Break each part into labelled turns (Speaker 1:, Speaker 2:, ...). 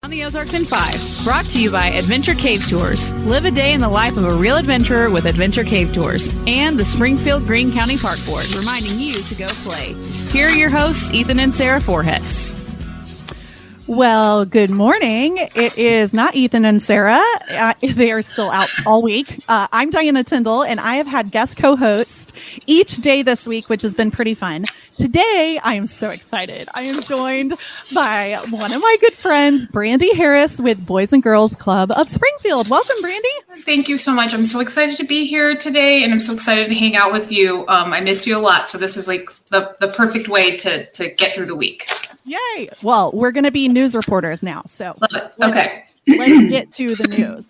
Speaker 1: On the Ozarks in 5, brought to you by Adventure Cave Tours. Live a day in the life of a real adventurer with Adventure Cave Tours. And the Springfield Greene County Park Board, reminding you to go play. Here are your hosts, Ethan and Sarah Forhetz.
Speaker 2: Well, good morning. It is not Ethan and Sarah. They are still out all week. I'm Diana Tyndall, and I have had guest co-hosts each day this week, which has been pretty fun. Today, I am so excited. I am joined by one of my good friends, Brandy Harris with Boys and Girls Club of Springfield. Welcome, Brandy.
Speaker 3: Thank you so much. I'm so excited to be here today, and I'm so excited to hang out with you. I miss you a lot, so this is like the perfect way to get through the week.
Speaker 2: Yay. Well, we're going to be news reporters now. So
Speaker 3: let's
Speaker 2: get to the news.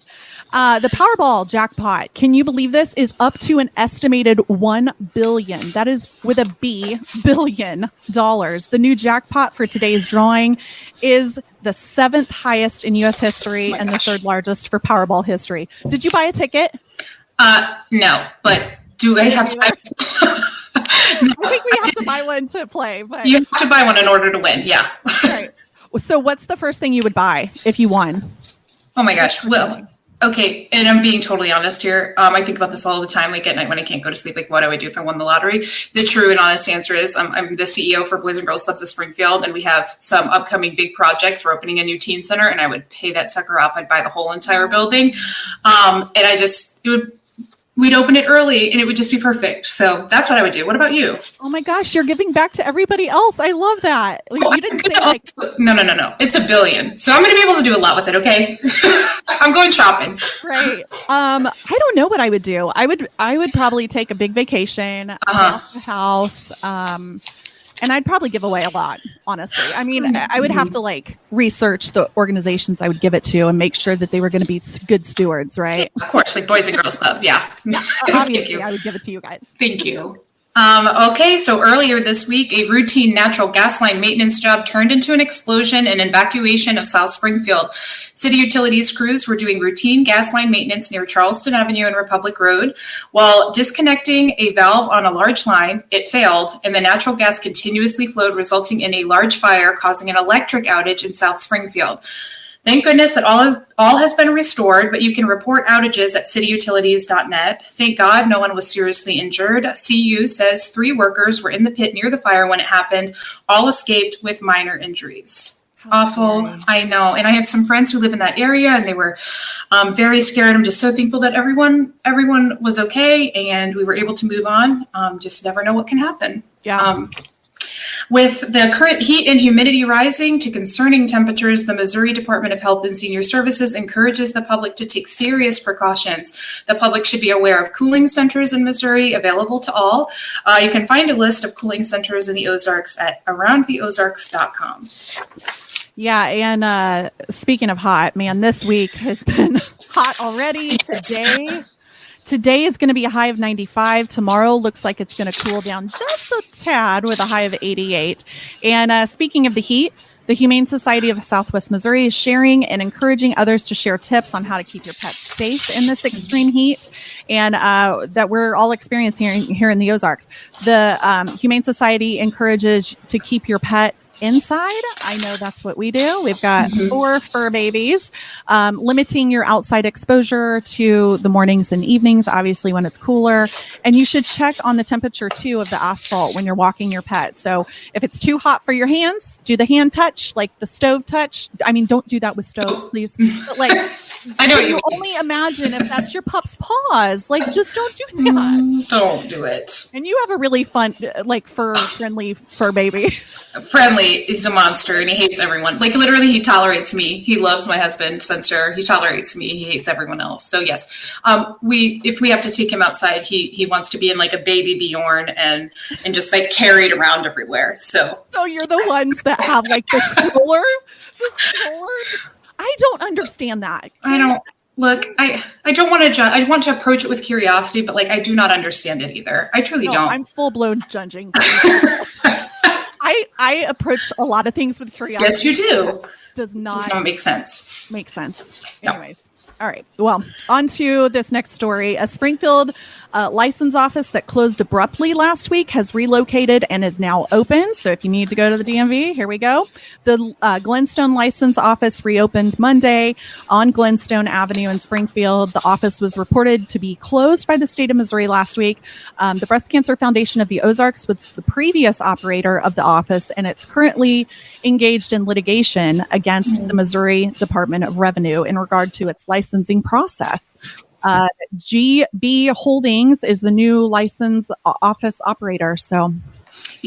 Speaker 2: The Powerball jackpot, can you believe this, is up to an estimated $1 billion. That is with a B, billion dollars. The new jackpot for today's drawing is the 7th highest in U.S. history and the 3rd largest for Powerball history. Did you buy a ticket?
Speaker 3: No, but do I have to?
Speaker 2: I think we have to buy one to play. But
Speaker 3: you have to buy one in order to win. Yeah.
Speaker 2: Right. So what's the first thing you would buy if you won?
Speaker 3: Oh my gosh. Well, okay. And I'm being totally honest here. I think about this all the time, like at night when I can't go to sleep, like what I would do if I won the lottery. The true and honest answer is I'm the CEO for Boys and Girls Clubs of Springfield, and we have some upcoming big projects. We're opening a new teen center, and I would pay that sucker off. I'd buy the whole entire building. We'd open it early and it would just be perfect. So that's what I would do. What about you?
Speaker 2: Oh my gosh, you're giving back to everybody else. I love that. You didn't say like
Speaker 3: No. It's $1 billion. So I'm going to be able to do a lot with it, okay? I'm going shopping.
Speaker 2: Right. I don't know what I would do. I would probably take a big vacation, off the house, and I'd probably give away a lot, honestly. I mean, I would have to like research the organizations I would give it to and make sure that they were going to be good stewards, right?
Speaker 3: Yeah, of course, like Boys and Girls Club, yeah.
Speaker 2: Obviously, I would give it to you guys.
Speaker 3: Thank you. Okay, so earlier this week, a routine natural gas line maintenance job turned into an explosion and evacuation of South Springfield. City utilities crews were doing routine gas line maintenance near Charleston Avenue and Republic Road. While disconnecting a valve on a large line, it failed, and the natural gas continuously flowed, resulting in a large fire, causing an electric outage in South Springfield. Thank goodness that all has been restored, but you can report outages at cityutilities.net. Thank God no one was seriously injured. CU says 3 workers were in the pit near the fire when it happened. All escaped with minor injuries. Awful. Scary. I know. And I have some friends who live in that area, and they were very scared. I'm just so thankful that everyone was okay and we were able to move on. Just never know what can happen.
Speaker 2: Yeah.
Speaker 3: With the current heat and humidity rising to concerning temperatures, the Missouri Department of Health and Senior Services encourages the public to take serious precautions. The public should be aware of cooling centers in Missouri available to all. You can find a list of cooling centers in the Ozarks at aroundtheozarks.com.
Speaker 2: Yeah, and speaking of hot, man, this week has been hot already. Today is going to be a high of 95. Tomorrow looks like it's going to cool down just a tad with a high of 88. And speaking of the heat, the Humane Society of Southwest Missouri is sharing and encouraging others to share tips on how to keep your pets safe in this extreme heat, and that we're all experiencing here in the Ozarks. The Humane Society encourages to keep your pet inside. I know that's what we do. We've got 4 fur babies, limiting your outside exposure to the mornings and evenings, obviously when it's cooler. And you should check on the temperature too of the asphalt when you're walking your pet. So if it's too hot for your hands, do the hand touch, like the stove touch. I mean, don't do that with stoves, please. But like,
Speaker 3: I know
Speaker 2: you only imagine if that's your pup's paws. Like, just don't do that.
Speaker 3: Don't do it.
Speaker 2: And you have a really fun, like friendly fur baby.
Speaker 3: Friendly is a monster, and he hates everyone. Like literally, he tolerates me. He loves my husband, Spencer. He tolerates me. He hates everyone else. So yes, if we have to take him outside, he wants to be in like a baby Bjorn and just like carried around everywhere. So
Speaker 2: you're the ones that have like the stroller. I don't understand that.
Speaker 3: I don't. Look, I don't want to judge. I want to approach it with curiosity, but like I do not understand it either. I truly don't.
Speaker 2: I'm full blown judging. I approach a lot of things with curiosity.
Speaker 3: Yes, you do.
Speaker 2: Does not
Speaker 3: make sense.
Speaker 2: Make sense.
Speaker 3: No.
Speaker 2: Anyways. All right. Well, on to this next story. A Springfield license office that closed abruptly last week has relocated and is now open. So if you need to go to the DMV, here we go. The Glenstone license office reopened Monday on Glenstone Avenue in Springfield. The office was reported to be closed by the state of Missouri last week. The Breast Cancer Foundation of the Ozarks was the previous operator of the office, and it's currently engaged in litigation against the Missouri Department of Revenue in regard to its licensing process. GB Holdings is the new license office operator. So,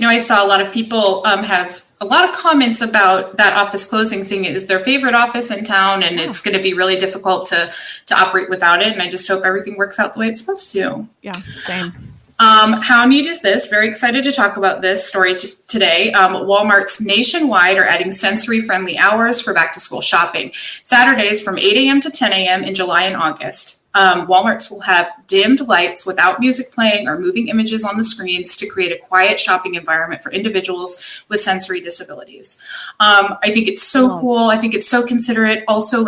Speaker 3: I saw a lot of people have a lot of comments about that office closing, saying it is their favorite office in town, and it's going to be really difficult to operate without it. And I just hope everything works out the way it's supposed to.
Speaker 2: Yeah, same.
Speaker 3: How neat is this? Very excited to talk about this story today. Walmart's nationwide are adding sensory-friendly hours for back-to-school shopping. Saturdays from 8 a.m. to 10 a.m. in July and August. Walmarts will have dimmed lights without music playing or moving images on the screens to create a quiet shopping environment for individuals with sensory disabilities. I think it's so cool. I think it's so considerate. Also,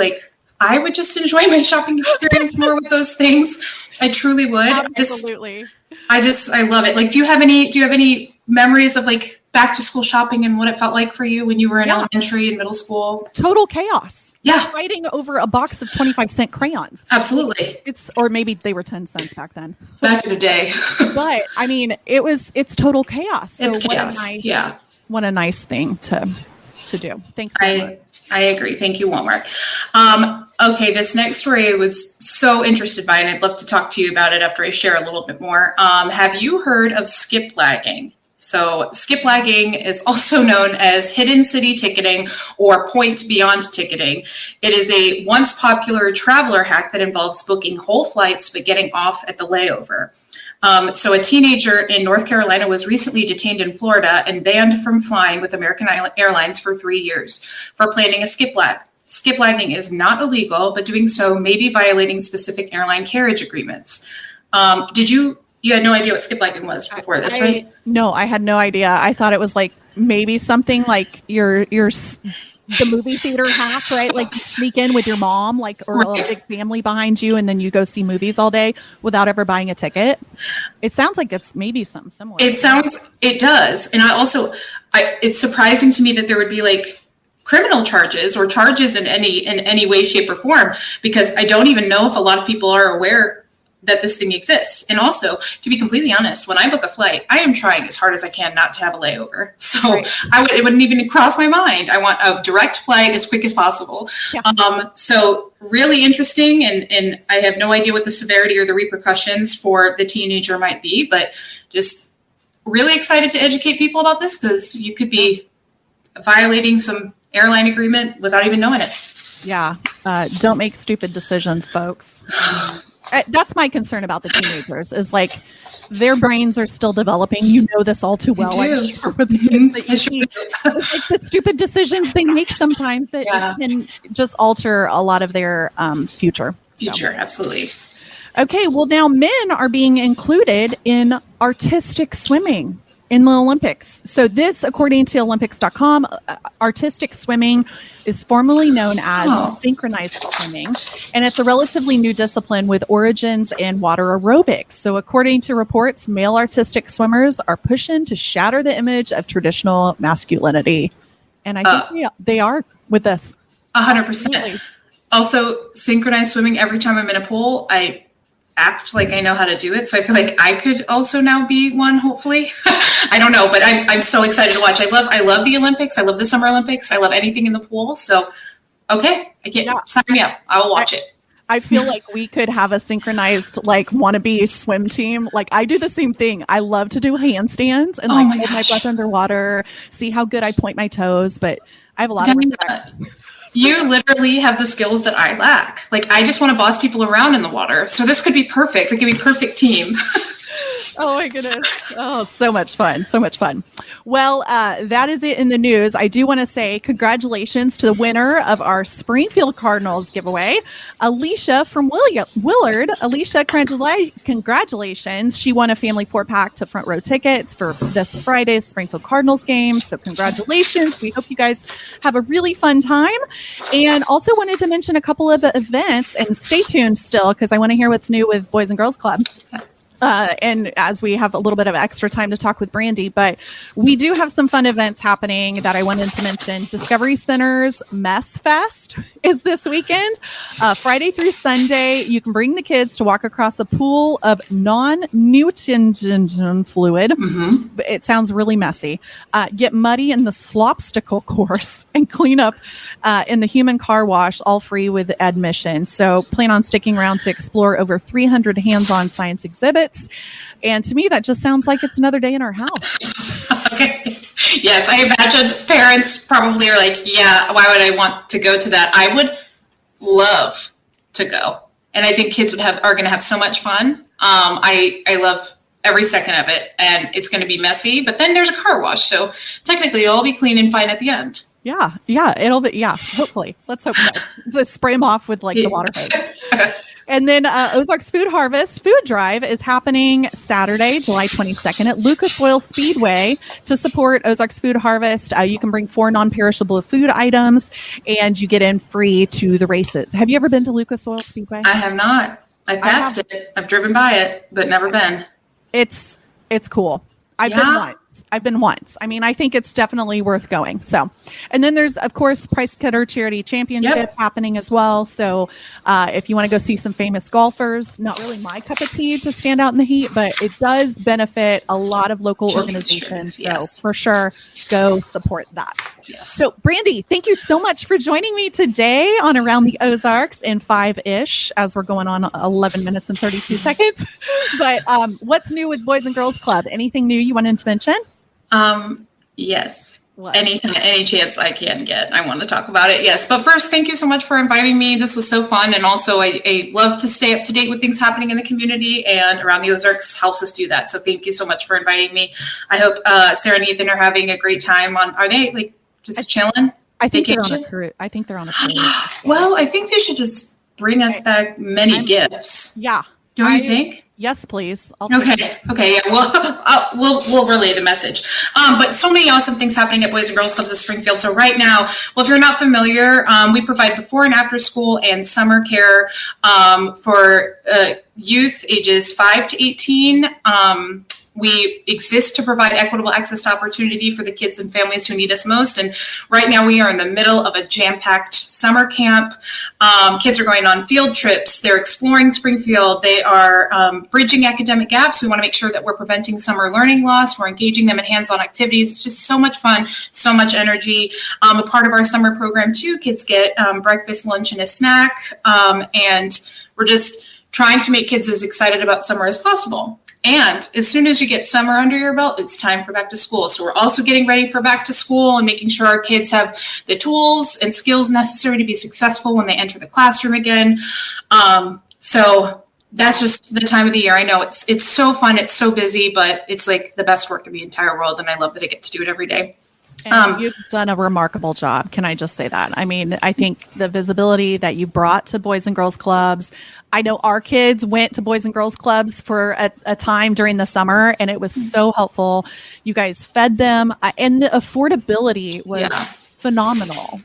Speaker 3: I would just enjoy my shopping experience more with those things. I truly would.
Speaker 2: Absolutely.
Speaker 3: I love it. Do you have any memories of back to school shopping and what it felt like for you when you were in elementary and middle school?
Speaker 2: Total chaos.
Speaker 3: Yeah.
Speaker 2: Fighting over a box of 25-cent crayons.
Speaker 3: Absolutely.
Speaker 2: Or maybe they were 10 cents back then.
Speaker 3: Back in the day.
Speaker 2: But I mean, it's total chaos. So
Speaker 3: it's chaos.
Speaker 2: What a nice thing to do. Thanks.
Speaker 3: I agree. Thank you, Walmart. Okay, this next story I was so interested by, and I'd love to talk to you about it after I share a little bit more. Have you heard of skip lagging? So skip lagging is also known as hidden city ticketing or point beyond ticketing. It is a once popular traveler hack that involves booking whole flights but getting off at the layover. So a teenager in North Carolina was recently detained in Florida and banned from flying with American Airlines for 3 years for planning a skip lag. Skip lagging is not illegal, but doing so may be violating specific airline carriage agreements. You had no idea what skip lagging was before this, right?
Speaker 2: No, I had no idea. I thought it was maybe something like the movie theater hack, right? You sneak in with your mom, or a big family behind you, and then you go see movies all day without ever buying a ticket. It sounds like it's maybe something similar.
Speaker 3: It does. And it's surprising to me that there would be criminal charges or charges in any way, shape, or form, because I don't even know if a lot of people are aware that this thing exists. And also, to be completely honest, when I book a flight, I am trying as hard as I can not to have a layover. So right. It wouldn't even cross my mind. I want a direct flight as quick as possible. Yeah. So really interesting. And I have no idea what the severity or the repercussions for the teenager might be, but just really excited to educate people about this, because you could be violating some airline agreement without even knowing it.
Speaker 2: Yeah. Don't make stupid decisions, folks. That's my concern about the teenagers is their brains are still developing. You know this all too well. I'm sure with the kids that you see. The stupid decisions they make sometimes that can just alter a lot of their future.
Speaker 3: Absolutely.
Speaker 2: Okay, well now men are being included in artistic swimming in the Olympics. So this, according to Olympics.com, artistic swimming is formally known as synchronized swimming, and it's a relatively new discipline with origins in water aerobics. So according to reports, male artistic swimmers are pushing to shatter the image of traditional masculinity. And I think they are with this.
Speaker 3: 100%. Also, synchronized swimming, every time I'm in a pool, I act like I know how to do it. So I feel like I could also now be one, hopefully. I don't know, but I'm so excited to watch. I love the Olympics. I love the Summer Olympics. I love anything in the pool. So, okay, sign me up. I will watch it.
Speaker 2: I feel like we could have a synchronized wannabe swim team. I do the same thing. I love to do handstands and hold my breath underwater, see how good I point my toes, but I have a lot of respect.
Speaker 3: You literally have the skills that I lack. I just want to boss people around in the water. So this could be perfect. We could be a perfect team.
Speaker 2: Oh my goodness. Oh, so much fun. So much fun. Well, that is it in the news. I do want to say congratulations to the winner of our Springfield Cardinals giveaway, Alicia from Willard. Alicia, congratulations. She won a family 4-pack to front row tickets for this Friday's Springfield Cardinals game. So congratulations. We hope you guys have a really fun time. And also wanted to mention a couple of events, and stay tuned still because I want to hear what's new with Boys and Girls Club. And as we have a little bit of extra time to talk with Brandy, but we do have some fun events happening that I wanted to mention. Discovery Center's Mess Fest is this weekend, Friday through Sunday. You can bring the kids to walk across a pool of non-Newton fluid. Mm-hmm. It sounds really messy. Get muddy in the slopsticle course and clean up in the human car wash, all free with admission. So plan on sticking around to explore over 300 hands-on science exhibits. And to me, that just sounds like it's another day in our house.
Speaker 3: Okay. Yes, I imagine parents probably are like, yeah, why would I want to go to that? I would love to go. And I think kids are going to have so much fun. I love every second of it. And it's going to be messy, but then there's a car wash. So technically it'll all be clean and fine at the end.
Speaker 2: Yeah, it'll be, hopefully. Let's hope so. Just spray them off with like the water hose. And then Ozarks Food Harvest Food Drive is happening Saturday, July 22nd at Lucas Oil Speedway to support Ozarks Food Harvest. You can bring 4 non-perishable food items and you get in free to the races. Have you ever been to Lucas Oil Speedway?
Speaker 3: I have not. I passed it. I've driven by it, but never been.
Speaker 2: It's cool. I've been once. I mean, I think it's definitely worth going. So, and then there's, of course, Price Cutter Charity Championship happening as well. So if you want to go see some famous golfers, not really my cup of tea to stand out in the heat, but it does benefit a lot of local organizations. So for sure, go support that.
Speaker 3: Yes.
Speaker 2: So Brandy, thank you so much for joining me today on Around the Ozarks in 5-ish as we're going on 11 minutes and 32 seconds. But what's new with Boys and Girls Club? Anything new you wanted to mention?
Speaker 3: Yes.
Speaker 2: What?
Speaker 3: Any chance I can get, I want to talk about it. Yes. But first, thank you so much for inviting me. This was so fun. And also I love to stay up to date with things happening in the community, and Around the Ozarks helps us do that. So thank you so much for inviting me. I hope Sarah and Ethan are having a great time are they like just chilling?
Speaker 2: I think they're on a cruise.
Speaker 3: Well, I think they should just bring us back many gifts.
Speaker 2: Yeah.
Speaker 3: Don't you think?
Speaker 2: Yes, please.
Speaker 3: Okay. Yeah. Well, we'll relay the message. But so many awesome things happening at Boys and Girls Clubs of Springfield. So right now, well, if you're not familiar, we provide before and after school and summer care for youth ages 5 to 18. We exist to provide equitable access to opportunity for the kids and families who need us most. And right now we are in the middle of a jam-packed summer camp. Kids are going on field trips. They're exploring Springfield. They are bridging academic gaps. We want to make sure that we're preventing summer learning loss. We're engaging them in hands-on activities. It's just so much fun, so much energy. A part of our summer program too, kids get breakfast, lunch, and a snack. And we're just trying to make kids as excited about summer as possible. And as soon as you get summer under your belt, it's time for back to school. So we're also getting ready for back to school and making sure our kids have the tools and skills necessary to be successful when they enter the classroom again. So that's just the time of the year. I know it's so fun. It's so busy, but it's like the best work in the entire world. And I love that I get to do it every day.
Speaker 2: And you've done a remarkable job. Can I just say that? I mean, I think the visibility that you brought to Boys and Girls Clubs, I know our kids went to Boys and Girls Clubs for a time during the summer, and it was so helpful. You guys fed them, and the affordability was phenomenal.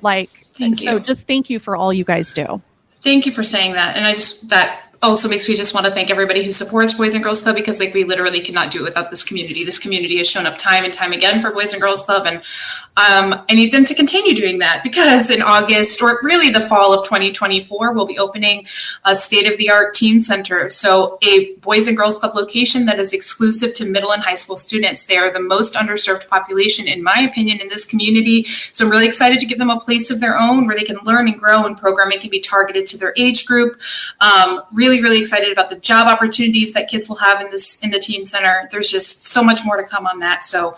Speaker 2: Just thank you for all you guys do.
Speaker 3: Thank you for saying that. And that also makes me just want to thank everybody who supports Boys and Girls Club, because we literally cannot do it without this community. This community has shown up time and time again for Boys and Girls Club. And I need them to continue doing that, because in August, or really the fall of 2024, we'll be opening a state-of-the-art teen center. So a Boys and Girls Club location that is exclusive to middle and high school students. They are the most underserved population, in my opinion, in this community. So I'm really excited to give them a place of their own where they can learn and grow, and programming can be targeted to their age group. Really really, really excited about the job opportunities that kids will have in the teen center. There's just so much more to come on that. So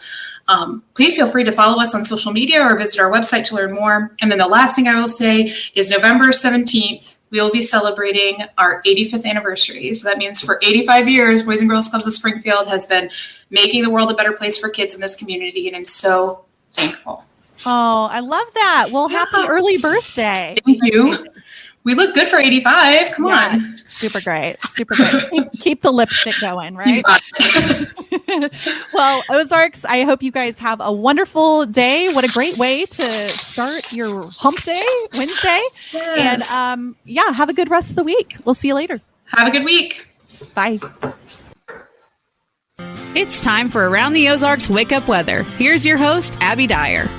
Speaker 3: please feel free to follow us on social media or visit our website to learn more. And then the last thing I will say is November 17th, we will be celebrating our 85th anniversary. So that means for 85 years, Boys and Girls Clubs of Springfield has been making the world a better place for kids in this community. And I'm so thankful.
Speaker 2: Oh, I love that. Well, happy early birthday.
Speaker 3: Thank you. We look good for 85. Come on.
Speaker 2: Super great. Super great. Keep the lipstick going, right? Well, Ozarks, I hope you guys have a wonderful day. What a great way to start your hump day, Wednesday.
Speaker 3: Yes.
Speaker 2: And have a good rest of the week. We'll see you later.
Speaker 3: Have a good week.
Speaker 2: Bye.
Speaker 1: It's time for Around the Ozarks Wake Up Weather. Here's your host, Abby Dyer.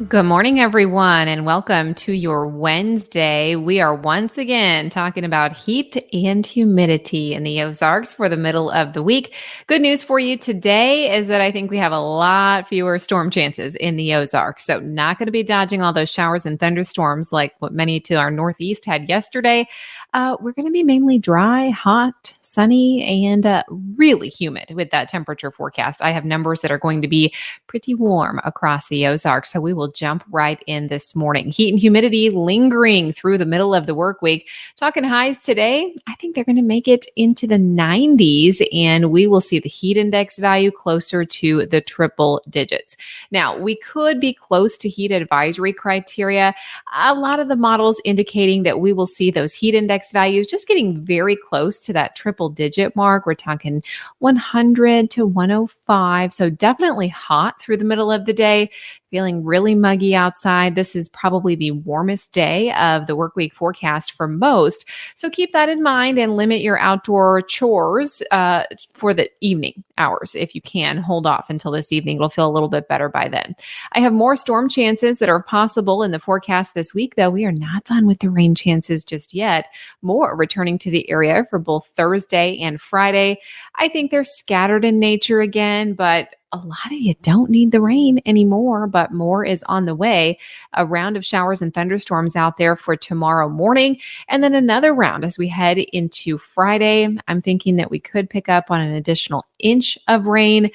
Speaker 4: Good morning, everyone, and welcome to your Wednesday. We are once again talking about heat and humidity in the Ozarks for the middle of the week. Good news for you today is that I think we have a lot fewer storm chances in the Ozarks. So not going to be dodging all those showers and thunderstorms like what many to our northeast had yesterday. We're going to be mainly dry, hot, sunny, and really humid with that temperature forecast. I have numbers that are going to be pretty warm across the Ozarks, so we will jump right in this morning. Heat and humidity lingering through the middle of the work week. Talking highs today, I think they're going to make it into the 90s, and we will see the heat index value closer to the triple digits. Now, we could be close to heat advisory criteria. A lot of the models indicating that we will see those heat index values just getting very close to that triple digit mark. We're talking 100 to 105. So definitely hot through the middle of the day, feeling really muggy outside. This is probably the warmest day of the work week forecast for most. So keep that in mind and limit your outdoor chores for the evening hours. If you can, hold off until this evening. It'll feel a little bit better by then. I have more storm chances that are possible in the forecast this week, though we are not done with the rain chances just yet. More returning to the area for both Thursday and Friday. I think they're scattered in nature again, but a lot of you don't need the rain anymore, but more is on the way. A round of showers and thunderstorms out there for tomorrow morning, and then another round as we head into Friday. I'm thinking that we could pick up on an additional inch of rain.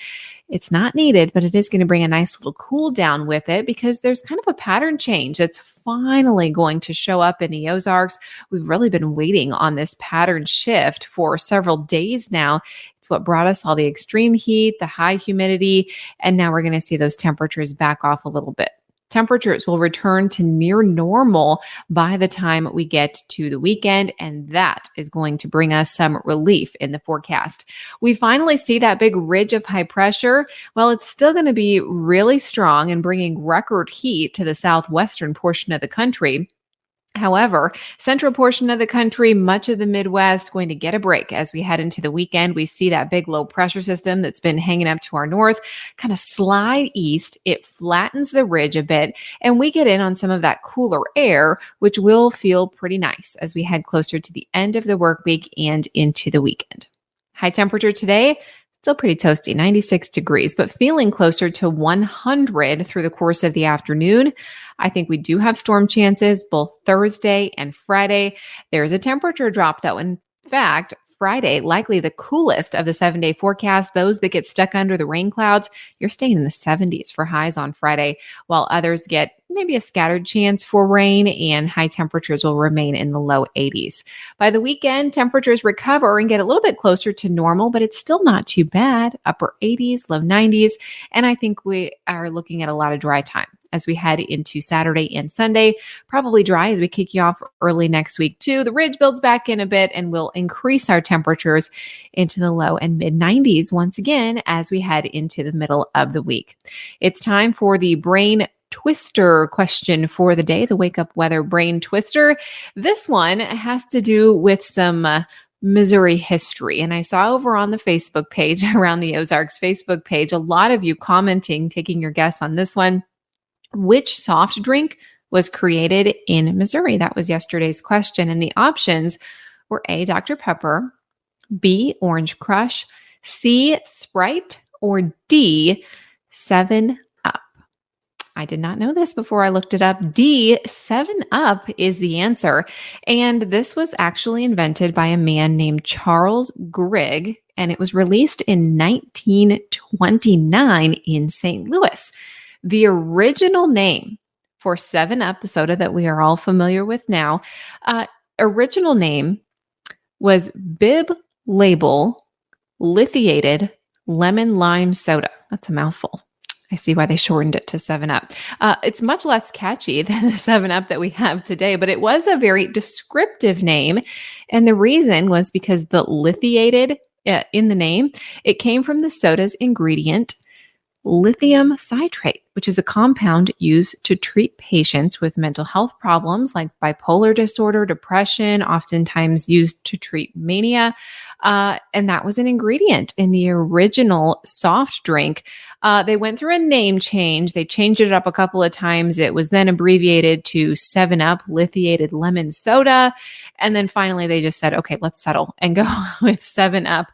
Speaker 4: It's not needed, but it is going to bring a nice little cool down with it because there's kind of a pattern change that's finally going to show up in the Ozarks. We've really been waiting on this pattern shift for several days now. It's what brought us all the extreme heat, the high humidity, and now we're going to see those temperatures back off a little bit. Temperatures will return to near normal by the time we get to the weekend, and that is going to bring us some relief in the forecast. We finally see that big ridge of high pressure. Well, it's still going to be really strong and bringing record heat to the southwestern portion of the country. However, central portion of the country, much of the Midwest, going to get a break as we head into the weekend. We see that big low pressure system that's been hanging up to our north kind of slide east. It flattens the ridge a bit, and we get in on some of that cooler air, which will feel pretty nice as we head closer to the end of the work week and into the weekend. High temperature today, still pretty toasty, 96 degrees, but feeling closer to 100 through the course of the afternoon. I think we do have storm chances both Thursday and Friday. There's a temperature drop, though. In fact, Friday, likely the coolest of the 7-day forecast. Those that get stuck under the rain clouds, you're staying in the 70s for highs on Friday, while others get maybe a scattered chance for rain and high temperatures will remain in the low 80s. By the weekend, temperatures recover and get a little bit closer to normal, but it's still not too bad. Upper 80s, low 90s. And I think we are looking at a lot of dry time as we head into Saturday and Sunday. Probably dry as we kick you off early next week too. The ridge builds back in a bit and will increase our temperatures into the low and mid 90s once again as we head into the middle of the week. It's time for the brain twister question for the day, the Wake Up Weather Brain Twister. This one has to do with some Missouri history. And I saw over on the Facebook page, around the Ozarks Facebook page, a lot of you commenting, taking your guess on this one. Which soft drink was created in Missouri? That was yesterday's question. And the options were A, Dr. Pepper, B, Orange Crush, C, Sprite, or D, 7-Up. I did not know this before I looked it up. D, 7-Up is the answer. And this was actually invented by a man named Charles Grigg, and it was released in 1929 in St. Louis. The original name for 7-Up, the soda that we are all familiar with now, original name was Bib Label Lithiated Lemon Lime Soda. That's a mouthful. I see why they shortened it to 7-Up. It's much less catchy than the 7-Up that we have today, but it was a very descriptive name. And the reason was because the lithiated in the name, it came from the soda's ingredient, lithium citrate, which is a compound used to treat patients with mental health problems like bipolar disorder, depression, oftentimes used to treat mania. And that was an ingredient in the original soft drink. They went through a name change. They changed it up a couple of times. It was then abbreviated to 7-Up Lithiated Lemon Soda. And then finally they just said, okay, let's settle and go with 7-Up.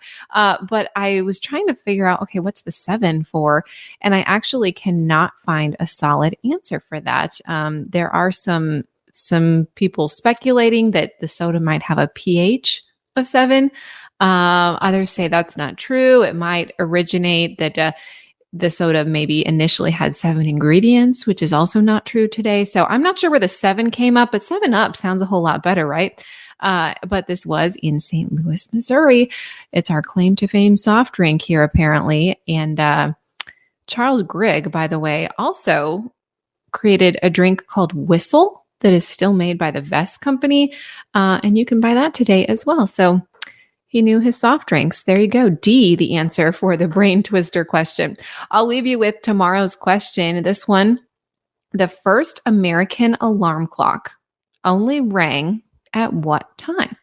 Speaker 4: But I was trying to figure out, okay, what's the 7 for? And I actually cannot find a solid answer for that. There are some people speculating that the soda might have a pH of 7. Others say that's not true. It might originate that the soda maybe initially had 7 ingredients, which is also not true today. So I'm not sure where the 7 came up, but 7-Up sounds a whole lot better, right? But this was in St. Louis, Missouri. It's our claim to fame soft drink here, apparently. And Charles Grigg, by the way, also created a drink called Whistle that is still made by the Vest Company. And you can buy that today as well. So he knew his soft drinks. There you go. D, the answer for the brain twister question. I'll leave you with tomorrow's question. This one, the first American alarm clock only rang at what time?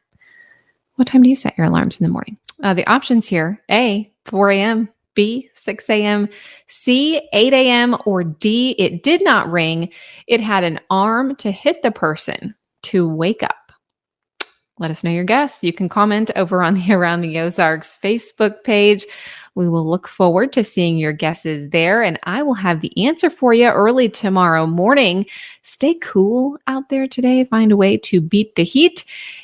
Speaker 4: What time do you set your alarms in the morning? The options here, A, 4 a.m., B, 6 a.m., C, 8 a.m., or D, it did not ring. It had an arm to hit the person to wake up. Let us know your guess. You can comment over on the Around the Ozarks Facebook page. We will look forward to seeing your guesses there, and I will have the answer for you early tomorrow morning. Stay cool out there today. Find a way to beat the heat,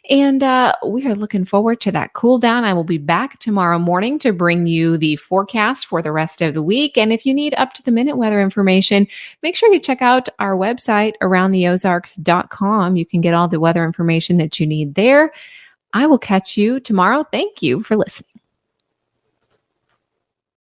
Speaker 4: and we are looking forward to that cool down. I will be back tomorrow morning to bring you the forecast for the rest of the week, and if you need up-to-the-minute weather information, make sure you check out our website, aroundtheozarks.com. You can get all the weather information that you need there. I will catch you tomorrow. Thank you for listening.